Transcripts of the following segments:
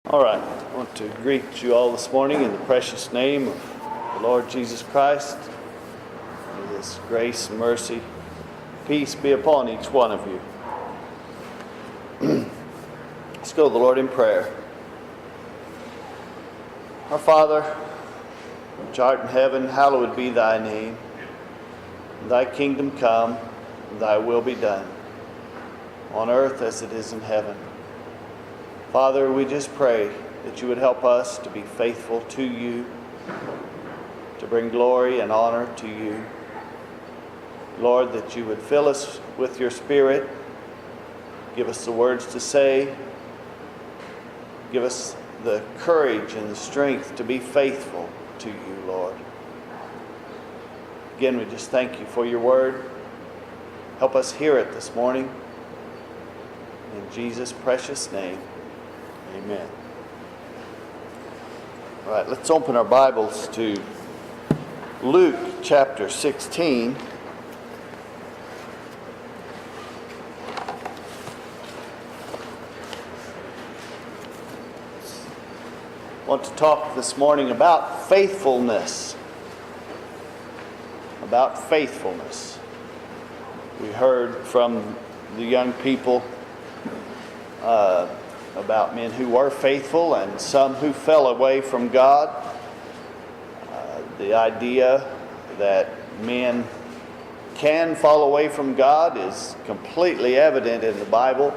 All right, I want to greet you all this morning in the precious name of the Lord Jesus Christ. May His grace and mercy, peace be upon each one of you. Let's go to the Lord in prayer. Our Father, which art in heaven, hallowed be thy name. Thy kingdom come, and thy will be done, on earth as it is in heaven. Father, we just pray that you would help us to be faithful to you, to bring glory and honor to you. Lord, that you would fill us with your Spirit, give us the words to say, give us the courage and the strength to be faithful to you, Lord. Again, we just thank you for your word. Help us hear it this morning. In Jesus' precious name. Amen. All right, let's open our Bibles to Luke chapter 16. I want to talk this morning about faithfulness. About faithfulness. We heard from the young people about men who were faithful and some who fell away from God. The idea that men can fall away from God is completely evident in the Bible.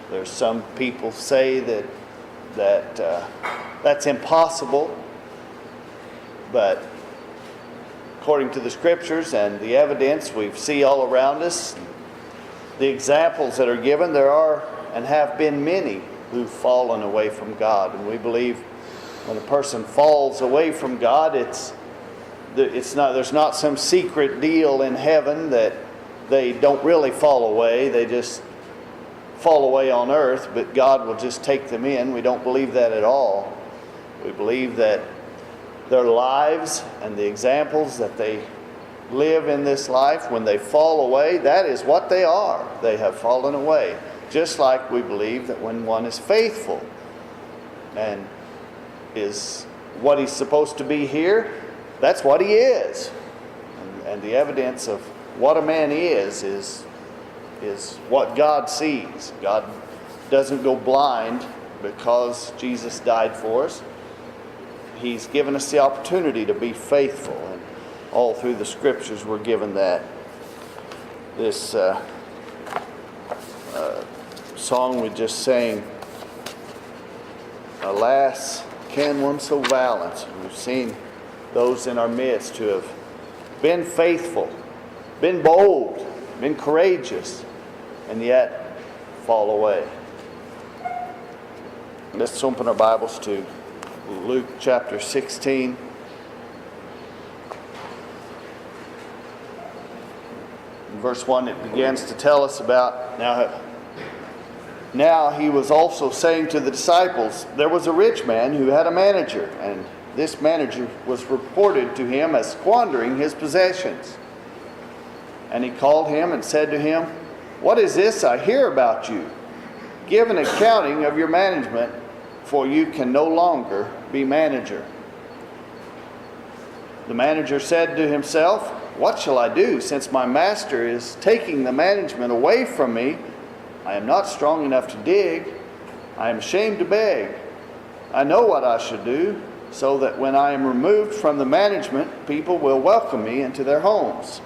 There's some people say that's impossible, but according to the Scriptures and the evidence we see all around us, the examples that are given, there are and have been many who've fallen away from God. And we believe when a person falls away from God, there's not some secret deal in heaven that they don't really fall away. They just fall away on earth, but God will just take them in. We don't believe that at all. We believe that their lives and the examples that they live in this life, when they fall away, that is what they are. They have fallen away. Just like we believe that when one is faithful and is what he's supposed to be here, that's what he is. And the evidence of what a man is what God sees. God doesn't go blind because Jesus died for us. He's given us the opportunity to be faithful. And all through the Scriptures we're given that. This song we just sang, "Alas, can one so valiant?" We've seen those in our midst who have been faithful, been bold, been courageous, and yet fall away. Let's open our Bibles to Luke chapter 16. In verse 1 it begins to tell us about Now he was also saying to the disciples, there was a rich man who had a manager, and this manager was reported to him as squandering his possessions. And he called him and said to him, "What is this I hear about you? Give an accounting of your management, for you can no longer be manager." The manager said to himself, "What shall I do, since my master is taking the management away from me? I am not strong enough to dig. I am ashamed to beg. I know what I should do, so that when I am removed from the management, people will welcome me into their homes."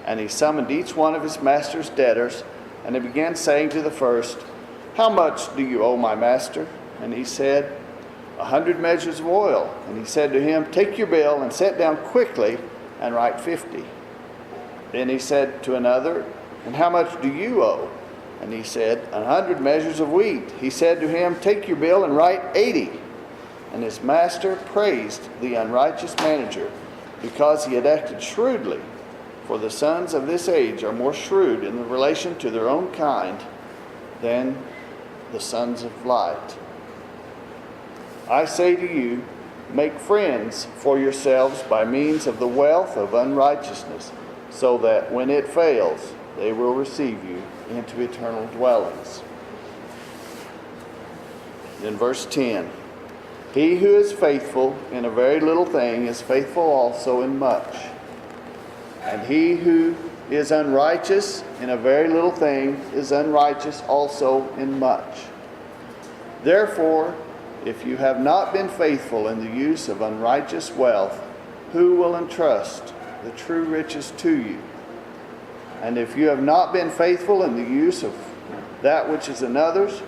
And he summoned each one of his master's debtors, and he began saying to the first, "How much do you owe my master?" And he said, 100 measures of oil. And he said to him, "Take your bill and sit down quickly and write 50. Then he said to another, "And how much do you owe?" And he said, 100 measures of wheat. He said to him, "Take your bill and write 80. And his master praised the unrighteous manager because he had acted shrewdly. For the sons of this age are more shrewd in relation to their own kind than the sons of light. I say to you, make friends for yourselves by means of the wealth of unrighteousness, so that when it fails, they will receive you into eternal dwellings." In verse 10, He who is faithful in a very little thing is faithful also in much. And he who is unrighteous in a very little thing is unrighteous also in much. Therefore, if you have not been faithful in the use of unrighteous wealth, who will entrust the true riches to you? And if you have not been faithful in the use of that which is another's,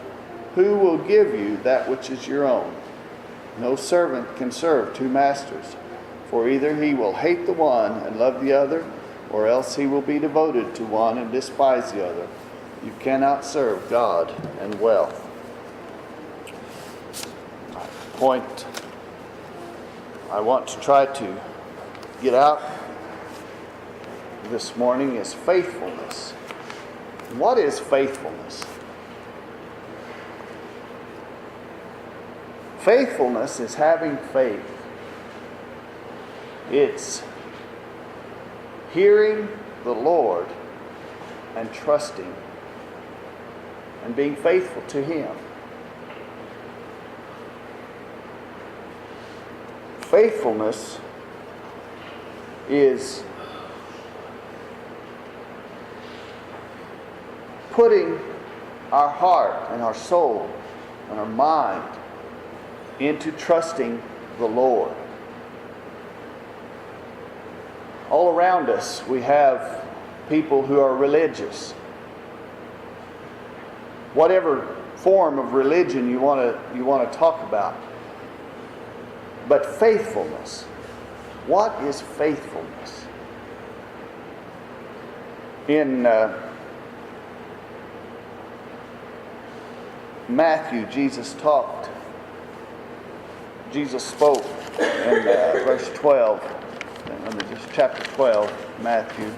who will give you that which is your own? No servant can serve two masters, for either he will hate the one and love the other, or else he will be devoted to one and despise the other. You cannot serve God and wealth. The point I want to try to get out this morning is faithfulness. What is faithfulness? Faithfulness is having faith. It's hearing the Lord and trusting and being faithful to Him. Faithfulness is putting our heart and our soul and our mind into trusting the Lord. All around us we have people who are religious. Whatever form of religion you want to talk about. But faithfulness. What is faithfulness? In Matthew, Jesus spoke in verse 12, chapter 12, Matthew.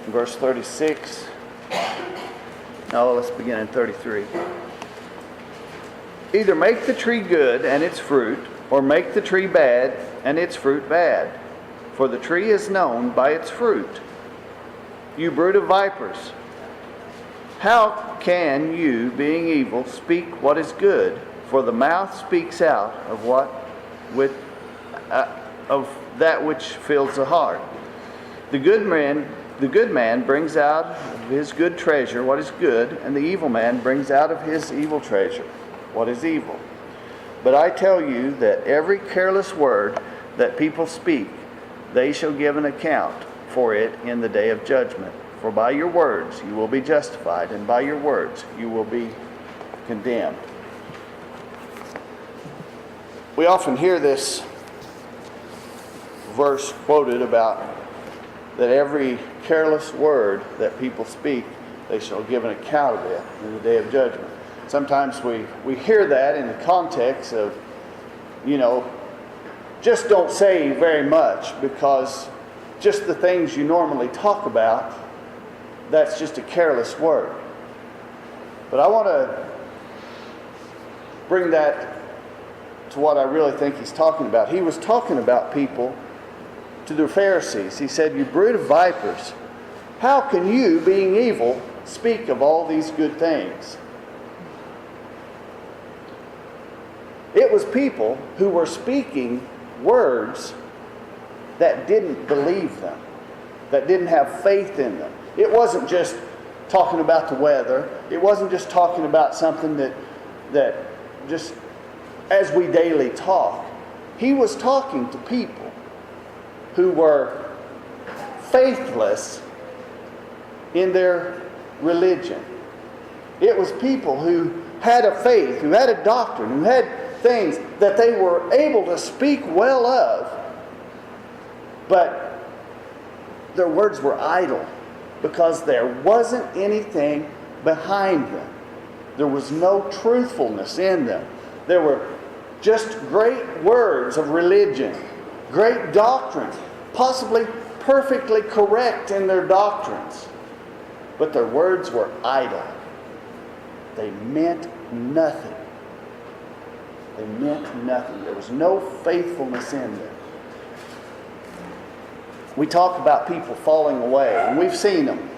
Verse 36. No, let's begin in 33. Either make the tree good and its fruit, or make the tree bad and its fruit bad. For the tree is known by its fruit. You brood of vipers, how can you, being evil, speak what is good? For the mouth speaks out of of that which fills the heart. The good man brings out of his good treasure what is good, and the evil man brings out of his evil treasure what is evil. But I tell you that every careless word that people speak, they shall give an account for it in the day of judgment. For by your words you will be justified, and by your words you will be condemned. We often hear this verse quoted about that every careless word that people speak, they shall give an account of it in the day of judgment. Sometimes we hear that in the context of, just don't say very much, because just the things you normally talk about, that's just a careless word. But I want to bring that to what I really think he's talking about. He was talking about people, to the Pharisees. He said, you brood of vipers, how can you, being evil, speak of all these good things? It was people who were speaking words that didn't believe them, that didn't have faith in them. It wasn't just talking about the weather. It wasn't just talking about something that just as we daily talk. He was talking to people who were faithless in their religion. It was people who had a faith, who had a doctrine, who had things that they were able to speak well of, but their words were idle because there wasn't anything behind them. There was no truthfulness in them. There were just great words of religion, great doctrines, possibly perfectly correct in their doctrines, but their words were idle. They meant nothing. They meant nothing. There was no faithfulness in them. We talk about people falling away, and we've seen them.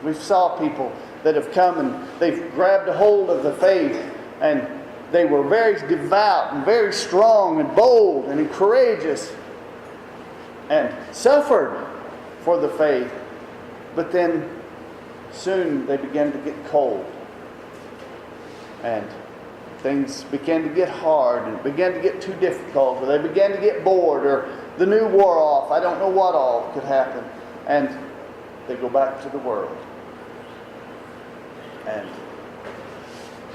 We've saw people that have come and they've grabbed a hold of the faith, and they were very devout and very strong and bold and courageous and suffered for the faith. But then soon they began to get cold, and things began to get hard, and it began to get too difficult, or they began to get bored, or the new wore off. I don't know what all could happen. And they go back to the world and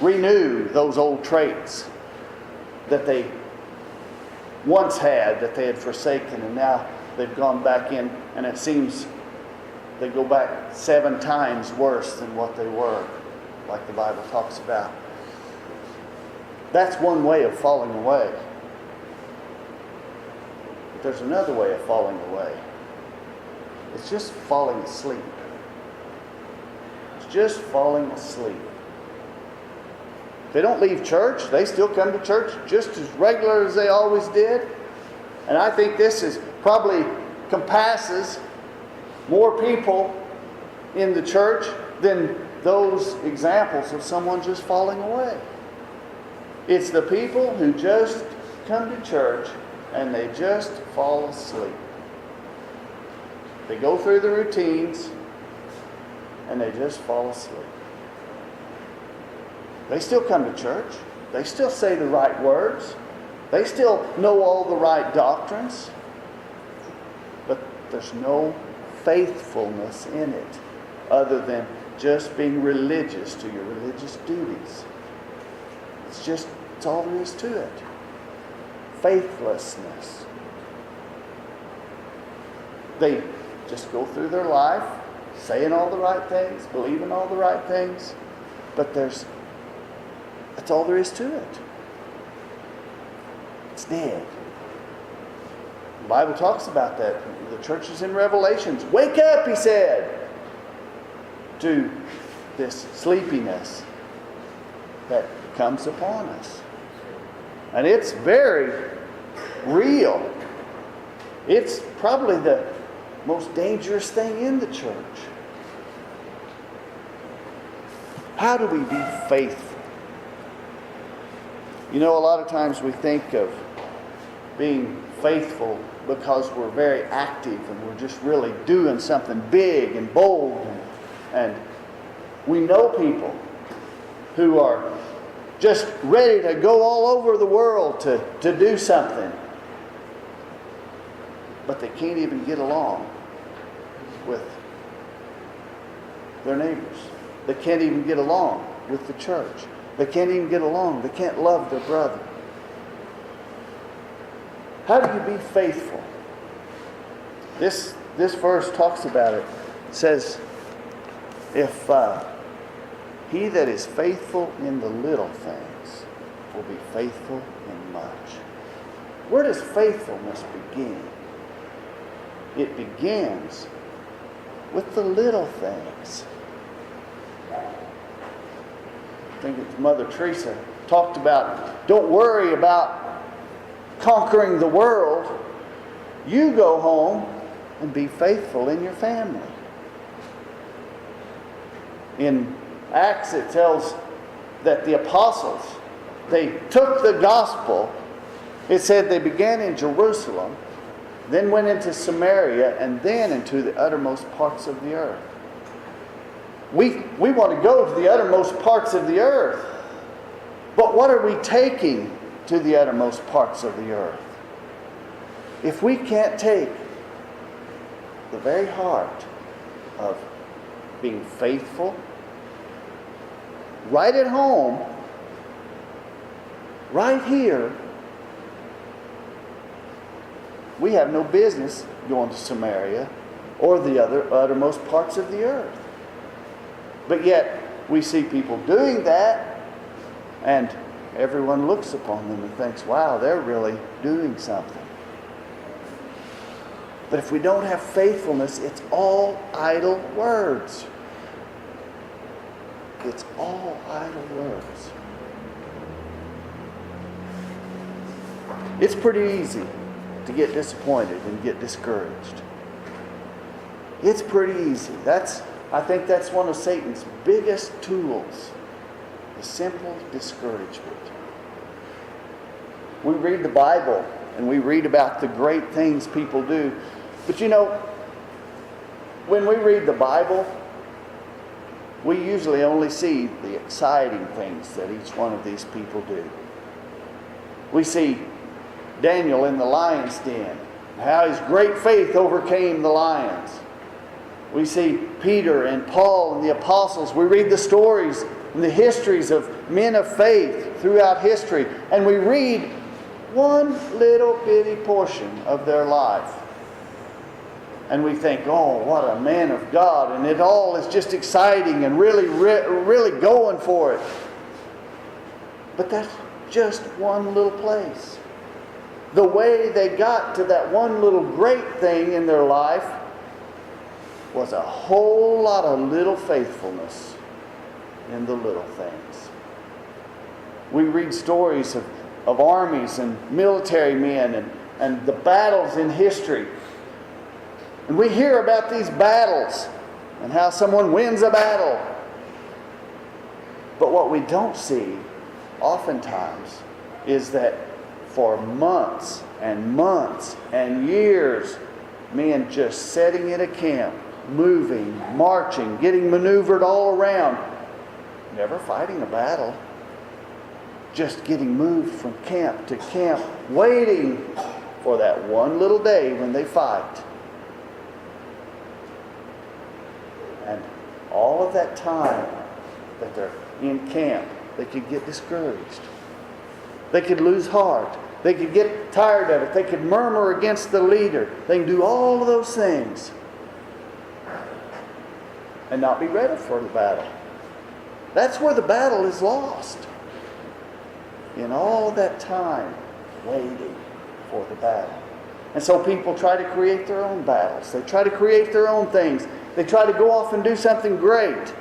renew those old traits that they once had, that they had forsaken, and now they've gone back in, and it seems they go back 7 times worse than what they were, like the Bible talks about. That's one way of falling away. But there's another way of falling away. It's just falling asleep. It's just falling asleep. They don't leave church. They still come to church just as regular as they always did. And I think this is probably compasses more people in the church than those examples of someone just falling away. It's the people who just come to church and they just fall asleep. They go through the routines and they just fall asleep. They still come to church. They still say the right words. They still know all the right doctrines. But there's no faithfulness in it other than just being religious to your religious duties. It's all there is to it. Faithlessness. They just go through their life saying all the right things, believing all the right things, but that's all there is to it. It's dead. The Bible talks about that. The churches in Revelations. Wake up, he said, to this sleepiness that comes upon us. And it's very real. It's probably the most dangerous thing in the church. How do we be faithful? You know, a lot of times we think of being faithful because we're very active and we're just really doing something big and bold. And we know people who are just ready to go all over the world to do something. But they can't even get along with their neighbors. They can't even get along with the church. They can't even get along. They can't love their brother. How do you be faithful? This verse talks about it. It says, if he that is faithful in the little things will be faithful in much. Where does faithfulness begin? It begins with the little things. I think it's Mother Teresa talked about, don't worry about conquering the world. You go home and be faithful in your family. In Acts it tells that the apostles, they took the gospel. It said they began in Jerusalem, then went into Samaria, and then into the uttermost parts of the earth. We want to go to the uttermost parts of the earth. But what are we taking to the uttermost parts of the earth? If we can't take the very heart of being faithful right at home, right here, we have no business going to Samaria or the other uttermost parts of the earth. But yet, we see people doing that, and everyone looks upon them and thinks, wow, they're really doing something. But if we don't have faithfulness, it's all idle words. It's all idle words. It's pretty easy to get disappointed and get discouraged. It's pretty easy. I think that's one of Satan's biggest tools, the simple discouragement. We read the Bible and we read about the great things people do. But when we read the Bible, we usually only see the exciting things that each one of these people do. We see Daniel in the lion's den, how his great faith overcame the lions. We see Peter and Paul and the apostles. We read the stories and the histories of men of faith throughout history. And we read one little bitty portion of their life. And we think, oh, what a man of God. And it all is just exciting and really going for it. But that's just one little place. The way they got to that one little great thing in their life was a whole lot of little faithfulness in the little things. We read stories of armies and military men and the battles in history. And we hear about these battles and how someone wins a battle. But what we don't see oftentimes is that for months and years, men just sitting in a camp, moving, marching, getting maneuvered all around, never fighting a battle, just getting moved from camp to camp, waiting for that one little day when they fight. And all of that time that they're in camp, they could get discouraged. They could lose heart. They could get tired of it. They could murmur against the leader. They can do all of those things and not be ready for the battle. That's where the battle is lost. In all that time waiting for the battle. And so people try to create their own battles. They try to create their own things. They try to go off and do something great.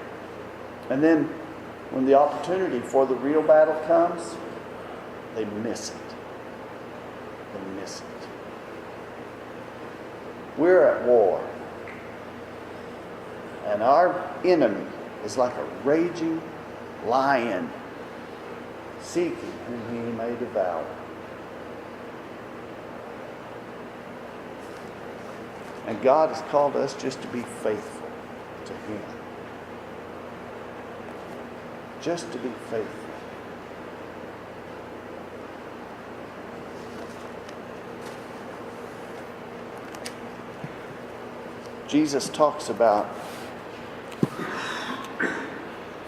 And then when the opportunity for the real battle comes, they miss it. They miss it. We're at war. And our enemy is like a raging lion, seeking whom he may devour. And God has called us just to be faithful to Him. Just to be faithful. Jesus talks about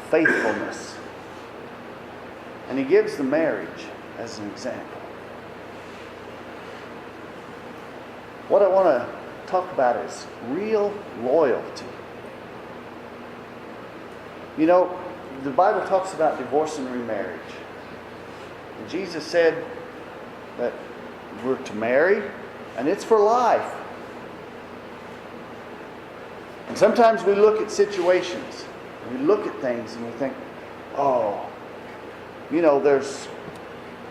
faithfulness. And He gives the marriage as an example. What I want to talk about is real loyalty. The Bible talks about divorce and remarriage. And Jesus said that we're to marry, and it's for life. And sometimes we look at situations, and we look at things, and we think,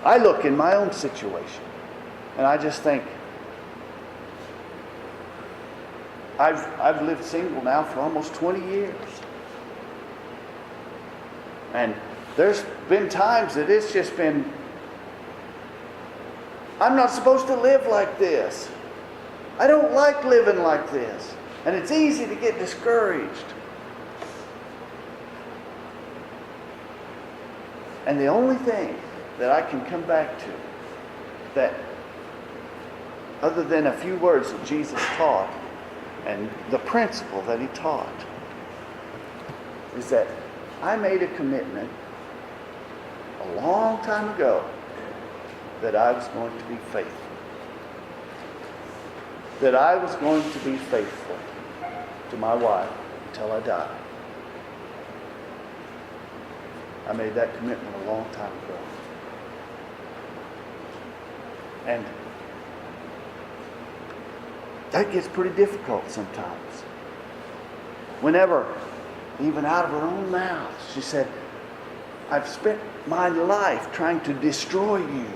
I look in my own situation, and I just think, I've lived single now for almost 20 years. And there's been times that it's just been, I'm not supposed to live like this. I don't like living like this. And it's easy to get discouraged. And the only thing that I can come back to, that other than a few words that Jesus taught, and the principle that He taught, is that I made a commitment a long time ago that I was going to be faithful. That I was going to be faithful to my wife until I died. I made that commitment a long time ago. And that gets pretty difficult sometimes. Whenever, even out of her own mouth, she said, I've spent my life trying to destroy you.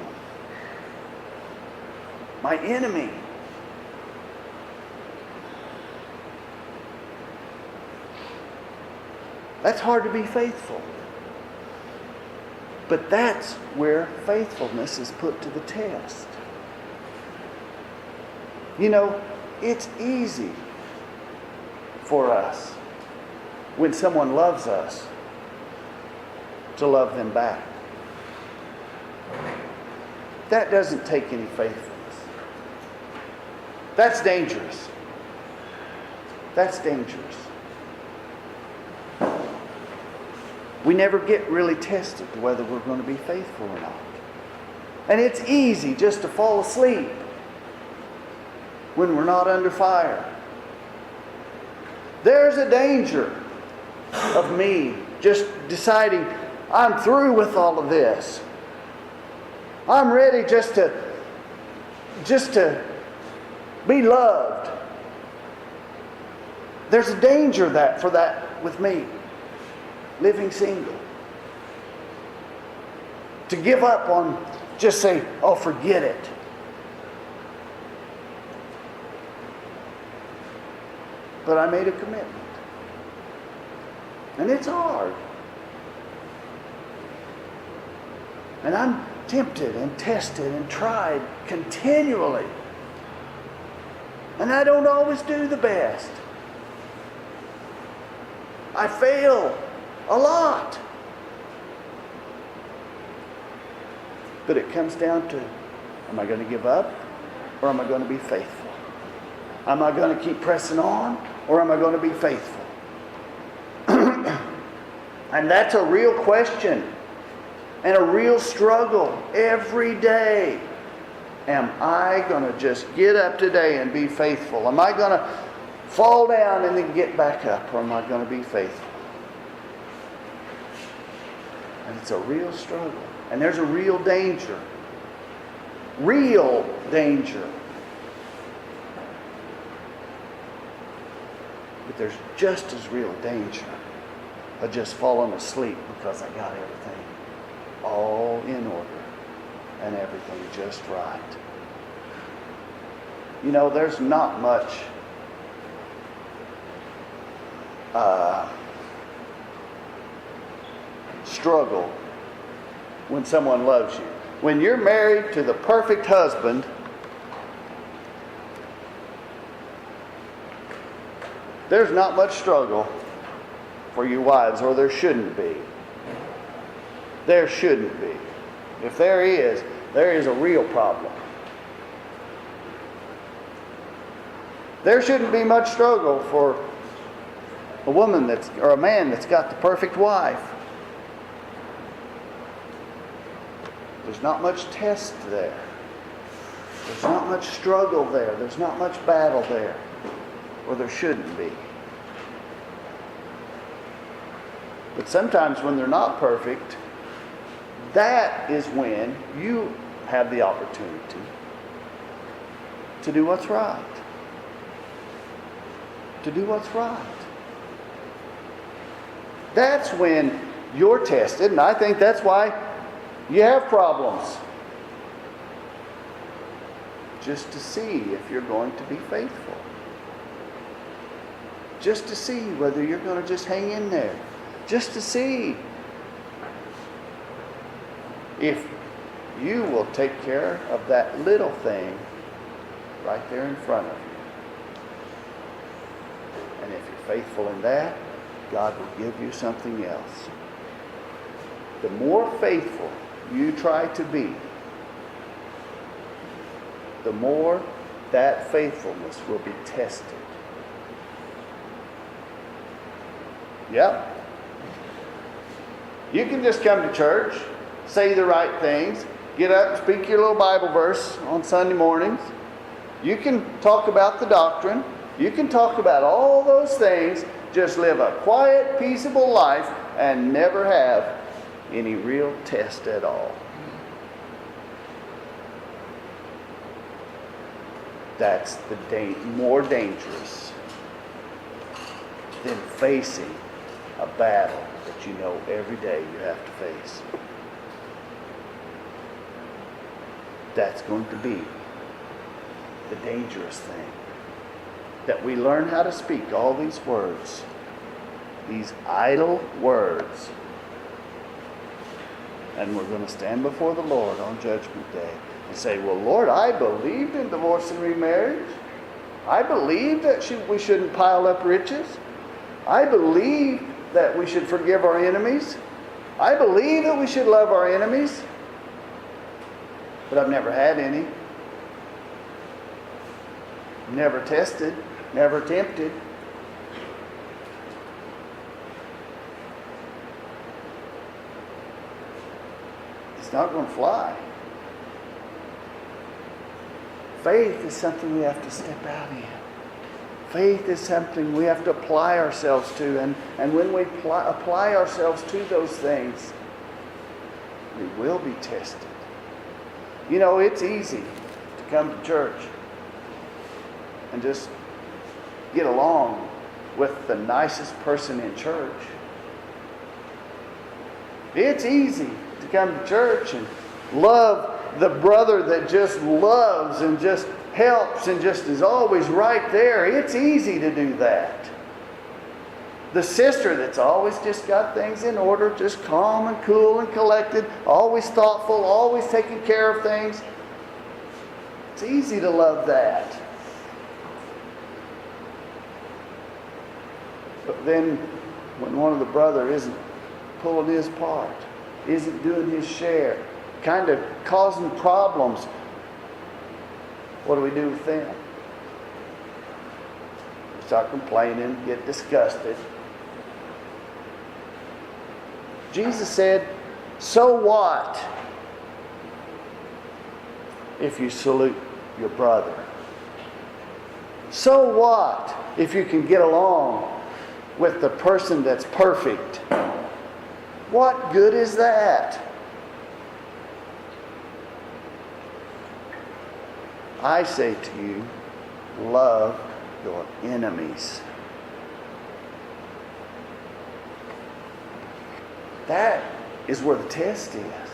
my enemy. That's hard to be faithful. But that's where faithfulness is put to the test. You know, it's easy for us, when someone loves us, to love them back. That doesn't take any faithfulness. That's dangerous. That's dangerous. We never get really tested to whether we're going to be faithful or not. And it's easy just to fall asleep when we're not under fire. There's a danger of me just deciding I'm through with all of this. I'm ready just to be loved. There's a danger for that with me, living single. To give up on, just say, oh, forget it. But I made a commitment. And it's hard. And I'm tempted and tested and tried continually. And I don't always do the best. I fail a lot. But it comes down to, am I going to give up or am I going to be faithful? Am I going to keep pressing on or am I going to be faithful? And that's a real question and a real struggle every day. Am I going to just get up today and be faithful? Am I going to fall down and then get back up, or am I going to be faithful? And it's a real struggle. And there's a real danger. Real danger. But there's just as real danger of just falling asleep because I got everything all in order and everything just right. You know, there's not much struggle when someone loves you. When you're married to the perfect husband, there's not much struggle for you wives, or there shouldn't be. There shouldn't be. If there is a real problem. There shouldn't be much struggle for a woman or a man that's got the perfect wife. There's not much test there. There's not much struggle there. There's not much battle there. Or there shouldn't be. But sometimes when they're not perfect, that is when you have the opportunity to do what's right. To do what's right. That's when you're tested, and I think that's why you have problems. Just to see if you're going to be faithful. Just to see whether you're going to just hang in there. Just to see if you will take care of that little thing right there in front of you. And if you're faithful in that, God will give you something else. The more faithful you try to be, the more that faithfulness will be tested. Yep. You can just come to church, say the right things, get up and speak your little Bible verse on Sunday mornings. You can talk about the doctrine. You can talk about all those things. Just live a quiet, peaceable life and never have any real test at all. That's more dangerous than facing a battle that you know every day you have to face. That's going to be the dangerous thing. That we learn how to speak all these words, these idle words. And we're going to stand before the Lord on Judgment Day and say, well, Lord, I believed in divorce and remarriage. I believed that we shouldn't pile up riches. I believe that we should forgive our enemies. I believe that we should love our enemies. But I've never had any. Never tested. Never tempted. It's not going to fly. Faith is something we have to step out in. Faith is something we have to apply ourselves to. And when we apply ourselves to those things, we will be tested. You know, it's easy to come to church and just get along with the nicest person in church. It's easy to come to church and love the brother that just loves and just helps and just is always right there. It's easy to do that. The sister that's always just got things in order, just calm and cool and collected, always thoughtful, always taking care of things. It's easy to love that. But then when one of the brother isn't pulling his part, isn't doing his share, kind of causing problems, what do we do with them? We start complaining, get disgusted. Jesus said, so what if you salute your brother? So what if you can get along with the person that's perfect? What good is that? I say to you, love your enemies. That is where the test is.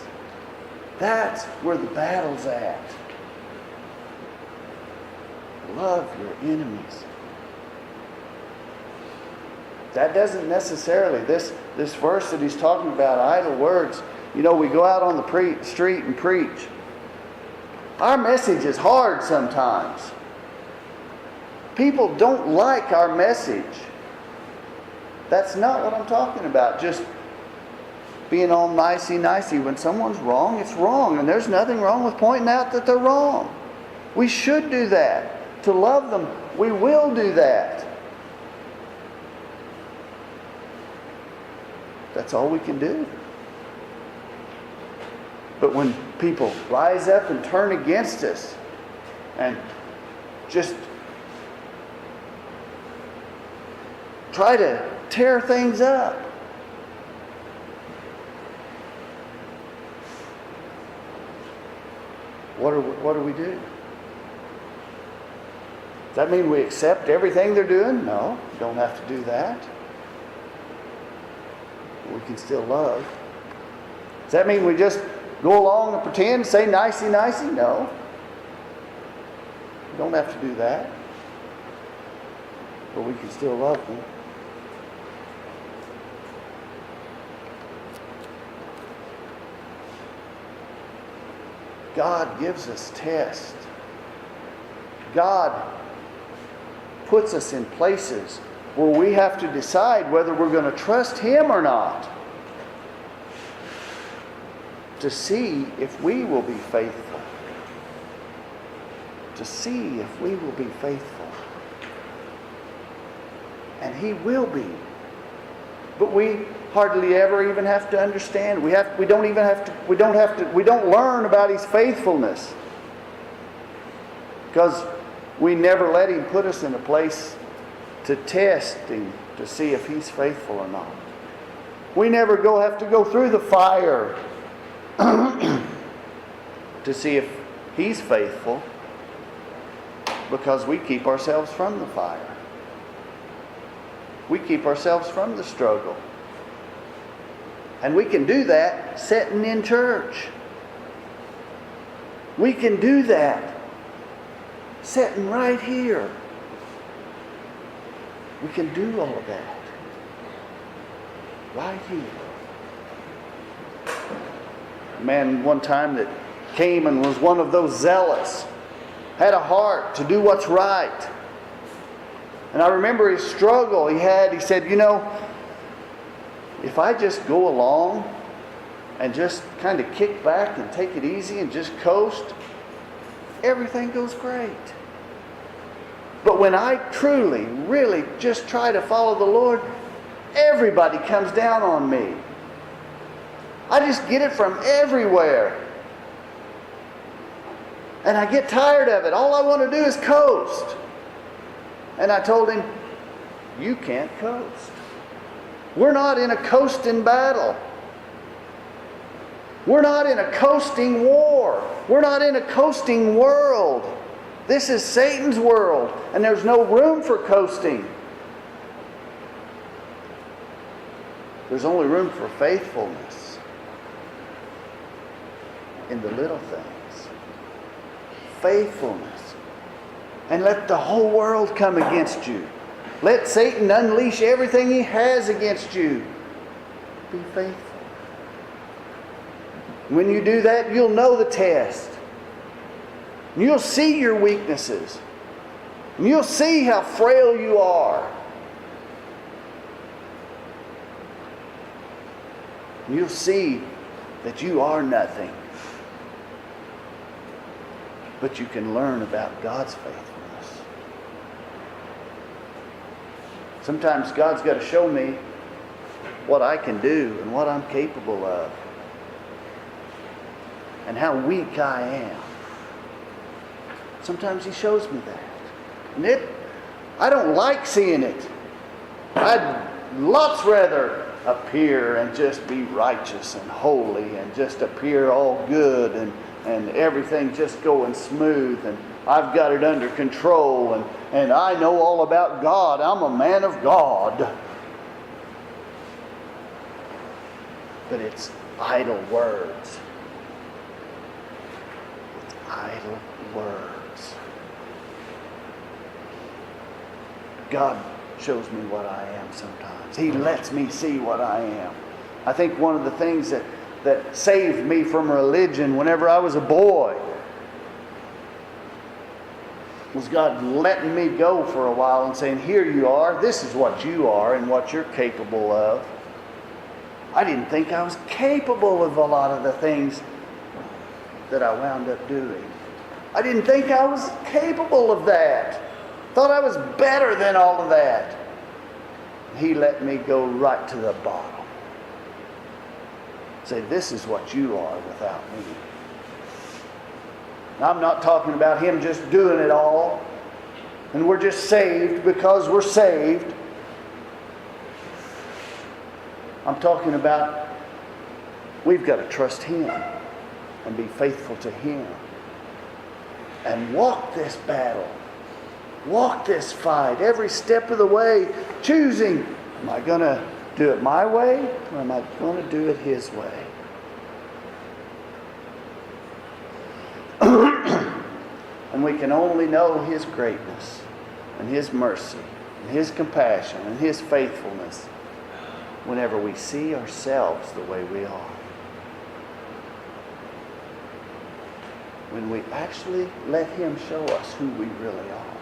That's where the battle's at. Love your enemies. That doesn't necessarily, this verse that he's talking about, idle words, you know, we go out on the street and preach. Our message is hard sometimes. People don't like our message. That's not what I'm talking about. Just being all nicey-nicey. When someone's wrong, it's wrong. And there's nothing wrong with pointing out that they're wrong. We should do that. To love them, we will do that. That's all we can do. But when people rise up and turn against us and just try to tear things up, what do we do? Does that mean we accept everything they're doing? No, you don't have to do that. We can still love. Does that mean we just go along and pretend, say nicey-nicey? No. You don't have to do that. But we can still love them. God gives us tests. God puts us in places where we have to decide whether we're going to trust Him or not, to see if we will be faithful. To see if we will be faithful. And He will be. But we hardly ever even have to understand. We don't learn about His faithfulness. Because we never let Him put us in a place to test Him to see if He's faithful or not. We never have to go through the fire to see if He's faithful, because we keep ourselves from the fire. We keep ourselves from the struggle. And we can do that sitting in church. We can do that sitting right here. We can do all of that. Right here. A man one time that came and was one of those zealots, had a heart to do what's right. And I remember his struggle he had. He said, if I just go along and just kind of kick back and take it easy and just coast, everything goes great. But when I truly, really just try to follow the Lord, everybody comes down on me. I just get it from everywhere. And I get tired of it. All I want to do is coast. And I told him, you can't coast. We're not in a coasting battle. We're not in a coasting war. We're not in a coasting world. This is Satan's world, and there's no room for coasting. There's only room for faithfulness in the little things. Faithfulness. And let the whole world come against you. Let Satan unleash everything he has against you. Be faithful. When you do that, you'll know the test. You'll see your weaknesses. And you'll see how frail you are. And you'll see that you are nothing. But you can learn about God's faithfulness. Sometimes God's got to show me what I can do and what I'm capable of. And how weak I am. Sometimes He shows me that. And I don't like seeing it. I'd lots rather appear and just be righteous and holy and just appear all good and everything just going smooth and I've got it under control and I know all about God. I'm a man of God. But it's idle words. It's idle words. God shows me what I am sometimes. He lets me see what I am. I think one of the things that saved me from religion whenever I was a boy was God letting me go for a while and saying, here you are, this is what you are and what you're capable of. I didn't think I was capable of a lot of the things that I wound up doing. I didn't think I was capable of that. Thought I was better than all of that. He let me go right to the bottom. Say, this is what you are without me. Now, I'm not talking about Him just doing it all and we're just saved because we're saved. I'm talking about we've got to trust Him and be faithful to Him and walk this battle, walk this fight every step of the way, choosing, am I going to do it my way or am I going to do it His way? And we can only know His greatness and His mercy and His compassion and His faithfulness whenever we see ourselves the way we are. When we actually let Him show us who we really are.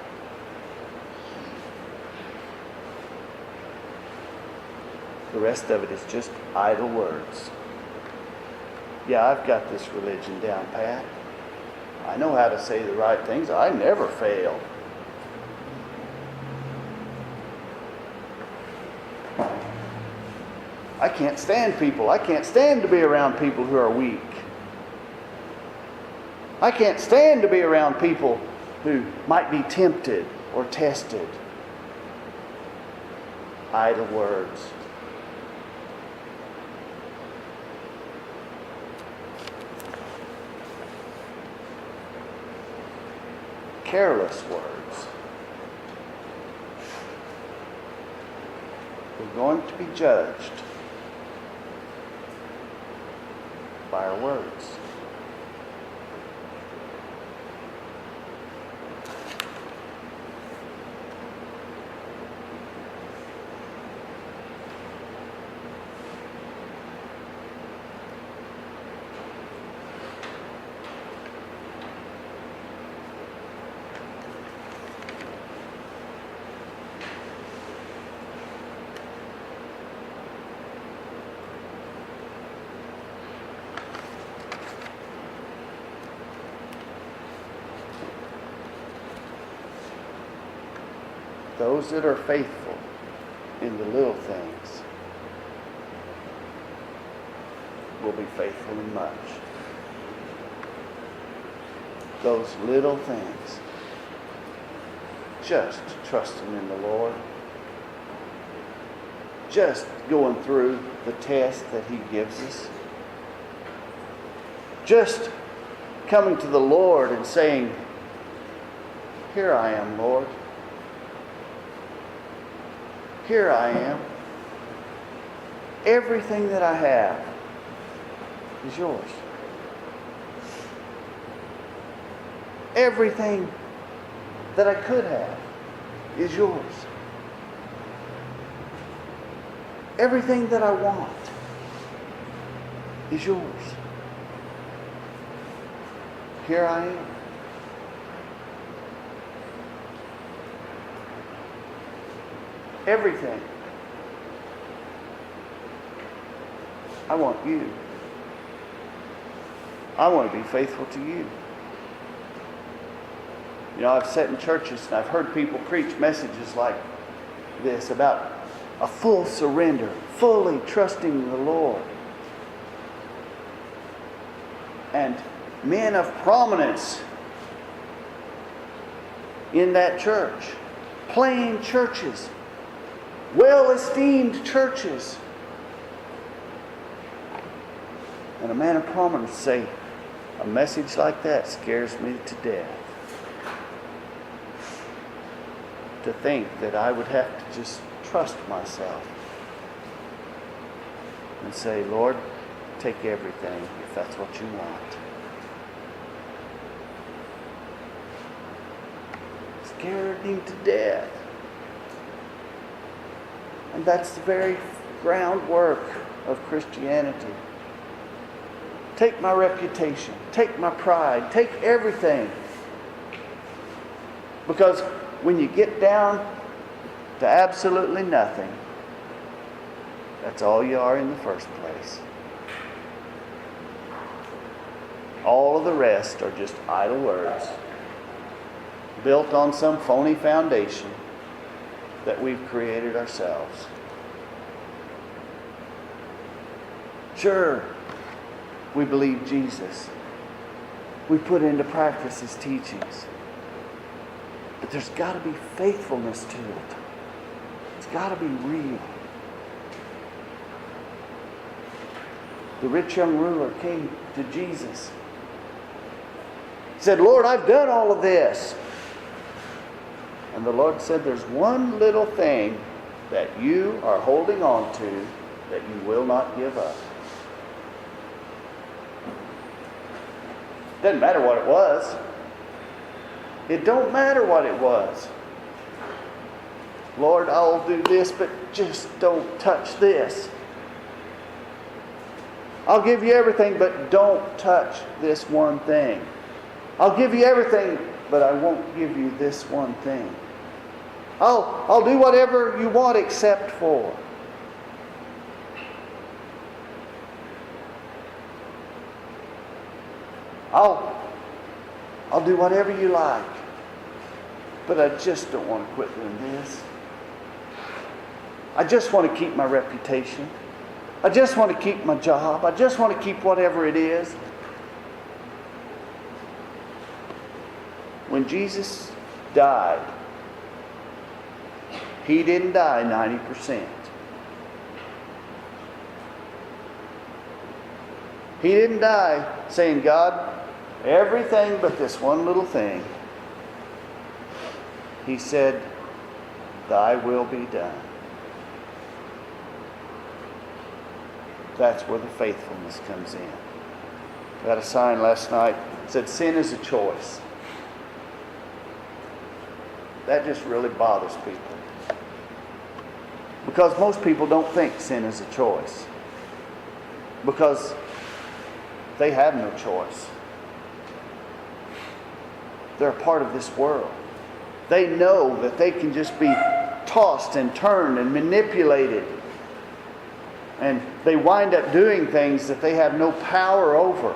The rest of it is just idle words. Yeah, I've got this religion down pat. I know how to say the right things. I never fail. I can't stand people. I can't stand to be around people who are weak. I can't stand to be around people who might be tempted or tested. Idle words. Careless words. We're going to be judged by our words. those that are faithful in the little things will be faithful in much. Those little things. Just trusting in the Lord. Just going through the test that He gives us. Just coming to the Lord and saying, "Here I am, Lord. Here I am. Everything that I have is yours. Everything that I could have is yours. Everything that I want is yours. Here I am." Everything. I want you. I want to be faithful to you. You know, I've sat in churches and I've heard people preach messages like this about a full surrender, fully trusting in the Lord. And men of prominence in that church, plain churches, well-esteemed churches. And a man of prominence say, "A message like that scares me to death. To think that I would have to just trust myself and say, 'Lord, take everything if that's what you want.'" Scared him to death. And that's the very groundwork of Christianity. Take my reputation, take my pride, take everything. Because when you get down to absolutely nothing, that's all you are in the first place. All of the rest are just idle words, built on some phony foundation that we've created ourselves. Sure, we believe Jesus. We put into practice His teachings. But there's got to be faithfulness to it. It's got to be real. The rich young ruler came to Jesus. He said, "Lord, I've done all of this." And the Lord said, "There's one little thing that you are holding on to that you will not give up." Doesn't matter what it was. It don't matter what it was. "Lord, I'll do this, but just don't touch this. I'll give you everything, but don't touch this one thing. I'll give you everything, but I won't give you this one thing. I'll do whatever you want except for." I'll do whatever you like, but I just don't want to quit doing this. I just want to keep my reputation. I just want to keep my job. I just want to keep whatever it is. When Jesus died, He didn't die 90%. He didn't die saying, "God, everything but this one little thing." He said, "Thy will be done." That's where the faithfulness comes in. I got a sign last night that said, "Sin is a choice." That just really bothers people. Because most people don't think sin is a choice. Because they have no choice. They're a part of this world. They know that they can just be tossed and turned and manipulated. And they wind up doing things that they have no power over.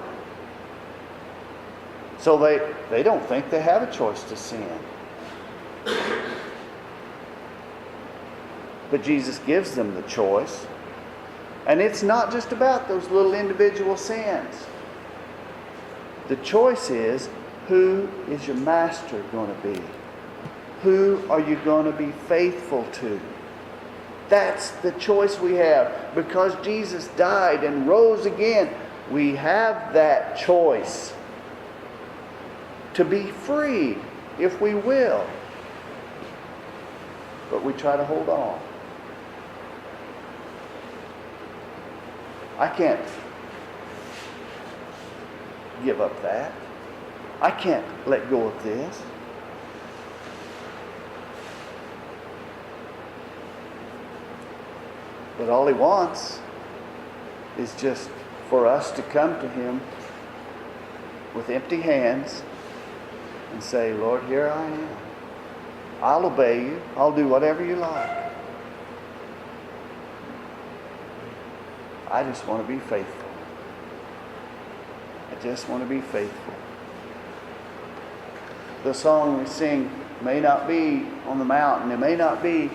So they don't think they have a choice to sin. But Jesus gives them the choice. And it's not just about those little individual sins. The choice is, who is your master going to be? Who are you going to be faithful to? That's the choice we have. Because Jesus died and rose again, we have that choice to be free if we will. But we try to hold on. I can't give up that. I can't let go of this. But all He wants is just for us to come to Him with empty hands and say, Lord, here I am. I'll obey you. I'll do whatever you like. I just want to be faithful. I just want to be faithful. The song we sing may not be on the mountain. It may not be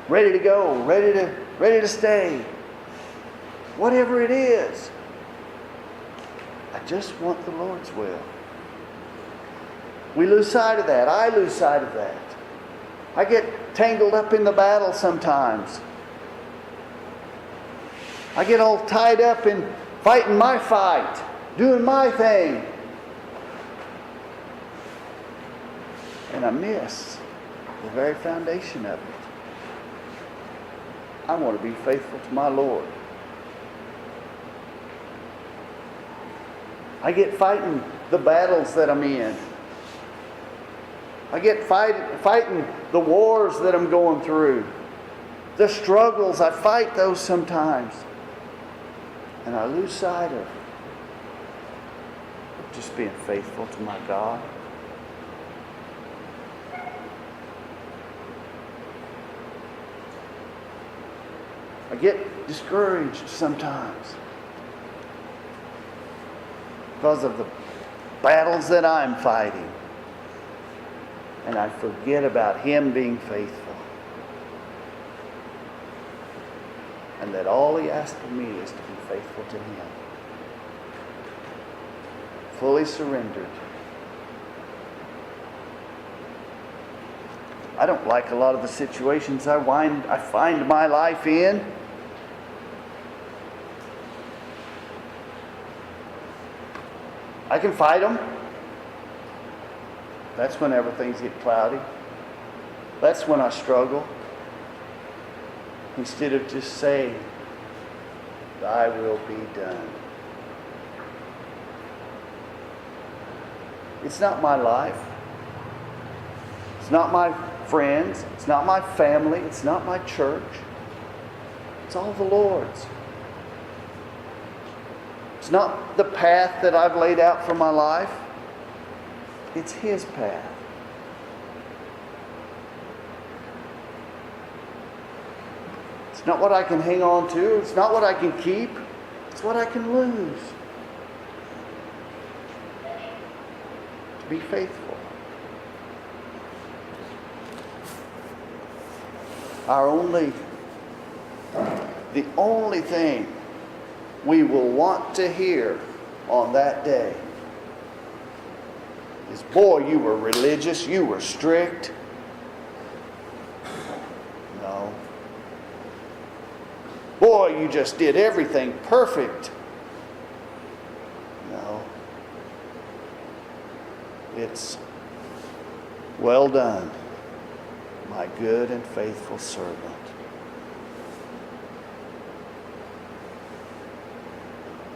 ready to go, ready to stay. Whatever it is, I just want the Lord's will. We lose sight of that. I lose sight of that. I get tangled up in the battle sometimes. I get all tied up in fighting my fight, doing my thing. And I miss the very foundation of it. I want to be faithful to my Lord. I get fighting the battles that I'm in. I get fighting the wars that I'm going through. The struggles, I fight those sometimes. And I lose sight of just being faithful to my God. I get discouraged sometimes because of the battles that I'm fighting. And I forget about Him being faithful. And that all He asks of me is to be faithful to Him. Fully surrendered. I don't like a lot of the situations I find my life in. I can fight them. That's whenever things get cloudy. That's when I struggle. Instead of just saying, Thy will be done. It's not my life. It's not my friends. It's not my family. It's not my church. It's all the Lord's. It's not the path that I've laid out for my life. It's His path. It's not what I can hang on to. It's not what I can keep. It's what I can lose. To be faithful. The only thing we will want to hear on that day is, boy, you were religious, you were strict. No. Boy, you just did everything perfect. No. It's, well done, my good and faithful servant.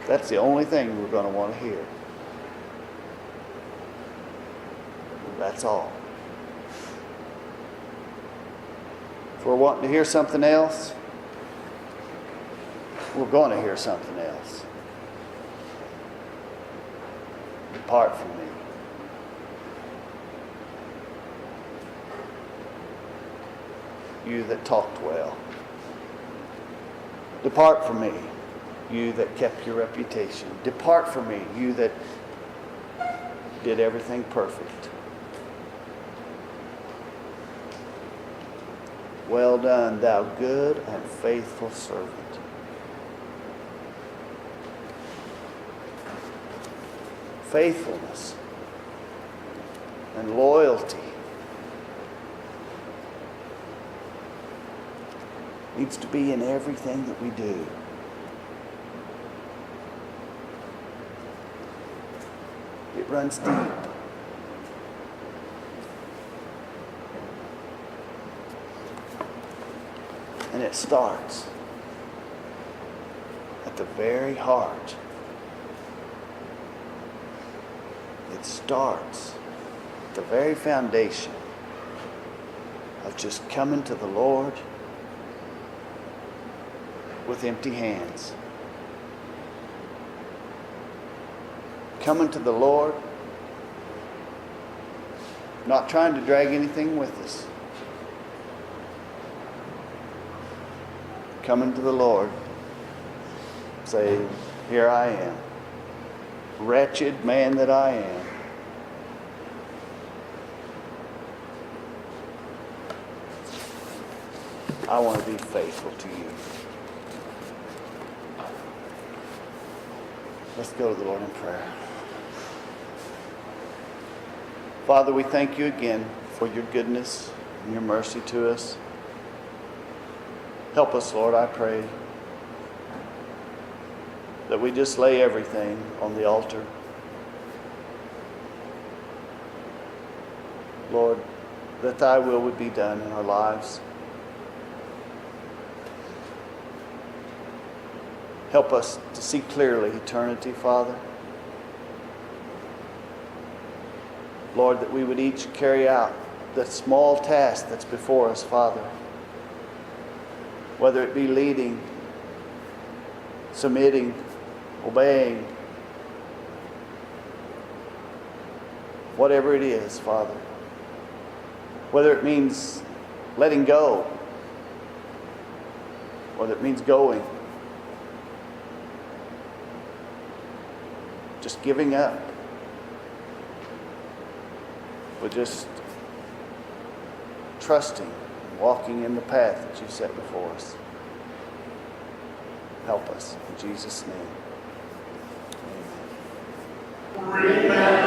That's the only thing we're going to want to hear. That's all. If we're wanting to hear something else, we're going to hear something else. Depart from me. You that talked well. Depart from me, you that kept your reputation. Depart from me, you that did everything perfect. Well done, thou good and faithful servant. Faithfulness and loyalty needs to be in everything that we do. It runs deep. And it starts at the very heart. It starts at the very foundation of just coming to the Lord with empty hands. Coming to the Lord, not trying to drag anything with us. Coming to the Lord, say, here I am, wretched man that I am. I want to be faithful to you. Let's go to the Lord in prayer. Father, we thank you again for your goodness and your mercy to us. Help us, Lord, I pray, that we just lay everything on the altar. Lord, that thy will would be done in our lives. Help us to see clearly eternity, Father. Lord, that we would each carry out the small task that's before us, Father. Whether it be leading, submitting, obeying, whatever it is, Father. Whether it means letting go, whether it means going, just giving up, but just trusting, walking in the path that you set before us. Help us in Jesus' name. Amen.